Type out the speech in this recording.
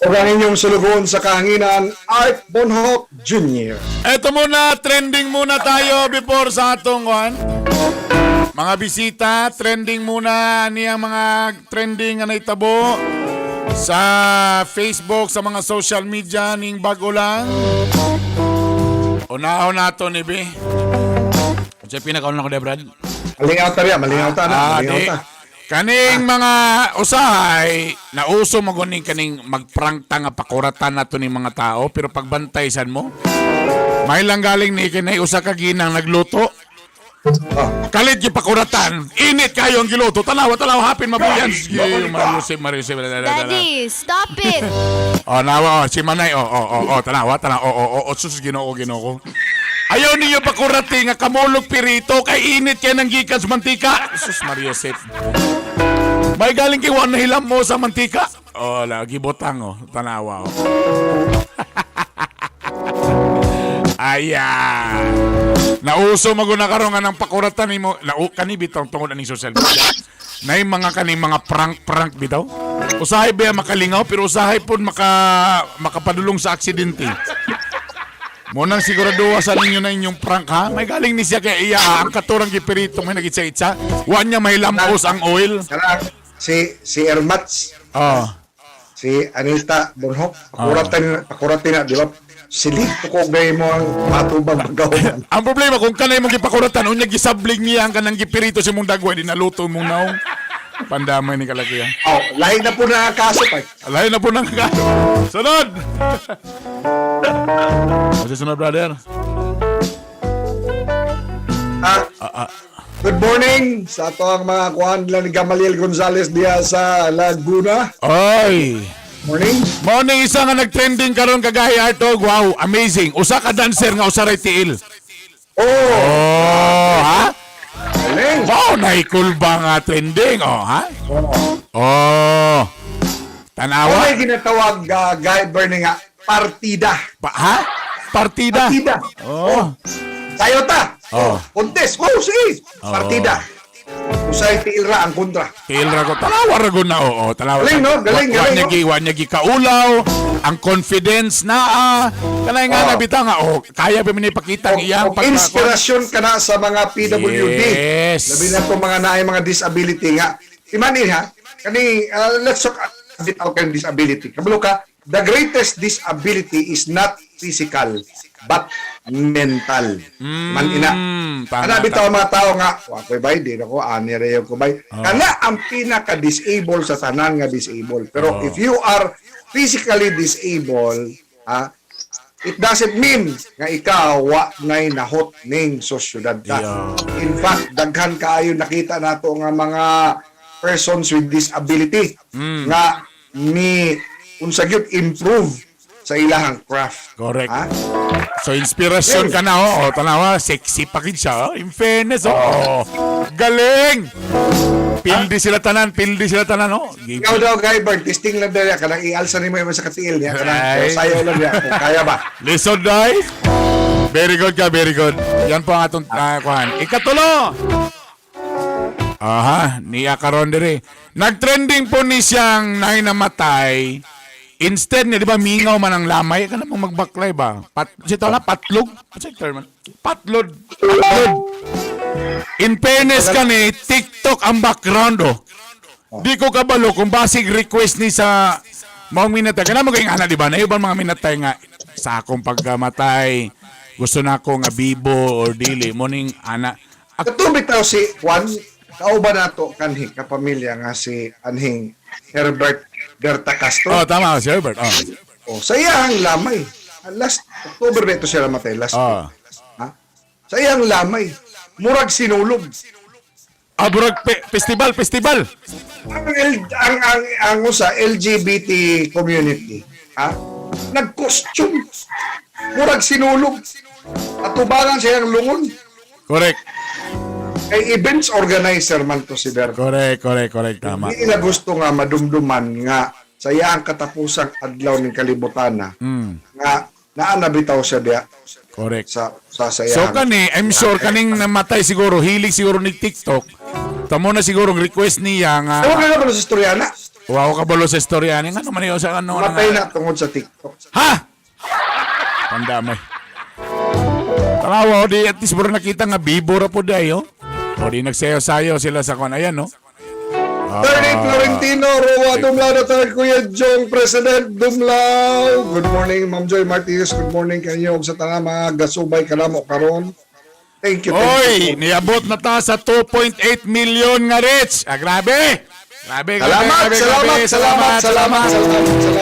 O ang inyong sulugon sa kahanginan, Art Bonhoc Jr. Eto muna, trending muna tayo before sa atong one. Mga bisita, trending muna niyang mga trending na naitabo sa Facebook, sa mga social media ning bago lang. Unaon nato ni B. Kasi pinakauna ko, Debrad. Malingaw ta riya, malingaw ta na, malingaw ta. Kaning mga usahay na uso maguning kaning magprank ta nga pakuratan nato ni mga tao, pero pagbantay san mo may lang galing ni kinay usa ka ginang nagluto. Kalit yung pakuratan, init kayo ang giluto, talawa hapin mabuyan. Marisip. Daddy, stop it! Nawa, si Manay, talawa, sus, ginoo ko. Ayaw ninyo pakurati nga kamulog pirito, kay init kayo ng gikan sa mantika. Sus, Marisip. May galing kiwan na hilam mo sa mantika. Lagi botang, tanawa, Ayan. Nauso maguna karon nga ng pakuratan nimo. Kani bitaw tungod aning social media. Nay mga kani mga prank bitaw. Usahay ba makalingaw pero usahay pud makapadulong sa aksidente. Mo nang siguraduwa sa ninyo na inyong prank ha. May galing ni siya kay iya ang katurang gipirito may nagitsa-itsa. Wa niya may lamos ang oil. Si Ermats. Si Anita Bonhoc, pakuratan na, di ba? Silip ko gay mo ang matubang magawan. Ang problema kung kanay mo gipakuratan, unya gisablig niya ang kanang gipirito si mong dagway, di naluto mong naong. Pandamay ni kalakiyan. Lahi na po na kaso pa. Lahi na po ng kaso. Sunod! Kasi sunod, brother. Good morning sa ato ang mga kuhan lang ni Gamaliel Gonzalez diya sa Laguna. Oy! Morning, isa nga nag-trending karon kagaya Artog. Wow, amazing. Usa ka dancer nga usa ray tiil. Ha? Galing. Wow, naikulba nga trending, ha? Tanawa. May ginatawag Guy Bernie nga, partida. Ha? Partida? Sayo ta. Contest. Sige. Partida. Usay tiilra ang kontra. Tiilra ko. Talawa rago na, talawa. Galing, no? Galing. Wa niya gikaulaw. Ang confidence na, kanay nga nabita nga, kaya pa minipakita ng iyang inspirasyon ka na sa mga PWD. Yes. Labi na po mga naay mga disability nga. Imanin ha, let's talk a bit about disability. Kabalo ka, the greatest disability is not physical, but mental. Manina. Kana bitaw mga tao nga, wakoy bay, di na ko, anireyo ko bay. Kana ang pinaka-disable sa tanan nga disable. Pero if you are physically disabled, it doesn't mean nga ikaw wa ngay nahot ning sosyudad ka. In fact, daghan kaayo nakita nato nga mga persons with disability nga ni unsa gyud improve sa ilahang craft. Correct. So inspirasyon ka na, tanawa, sexy pa kid siya. In fairness, galing! Pildi sila tanan, Ikaw daw, Guy Bird, testing lang daw yan. Kanang ialsa ni mo yung sa katiil niya. Kanang sayo lang yan. Kaya ba? Listen, Day. Very good ka, very good. Yan po ang atong kuhan. Ikatulo! Niya karon diri. Nag-trending po ni siyang namatay. Instead niya, di ba, mingaw man ang lamay, ka namang magbaklay ba? Patlog? Patlod. In fairness ka ni, TikTok ang background, Di ko kabalo kung basig request ni sa mga minatay. Kana mo kayong ana, di ba? Na iba mga minatay nga, sa akong pagkamatay, gusto na ako nga bibo or dili. Morning, ana. Katubig tao si Juan, kauba na to kanhi, kapamilya nga si Anhing Herbert Berta Castro. Tama, si Herbert. Sa iyang lamay. Last October na ito siya namatay. Last sa iyang lamay. Murag sinulog. Murag festival. Ang sa LGBT community, nag-costume. Murag sinulog. At tubangan siyang lungon. Correct. Kay events organizer man to si Berto. Correct. Tama. Hindi na gusto nga madumduman nga sa iyang katapusang adlaw ng kalibutan nga naanabitaw siya diya. Correct. Sa sayang. So I'm sure kaning namatay siguro, hilig siguro ni TikTok. Tamo na siguro request niya nga. Ewan ka na sa istoryana. Wow ka balo sa istorya ni ano man yun sa ano Matay na tungod sa TikTok. Ha? Tanda mo. Tanawa di at least bro nakita nga bibora po dayo. O di nagsayo-sayo sila sa kon ayan no. Attorney Florentino Roa Dumlao na tayo, Kuya Jong, President Dumlao. Good morning, Ma'am Joy Martinez. Good morning kanyo sa tanang mga gasubay kanamo karon. Thank you. Oy, niabot na ta sa 2.8 million nga rich. Ah, grabe. Grabe, grabe, Salamat, grabe, salamat, grabe. salamat, salamat, salamat, salamat.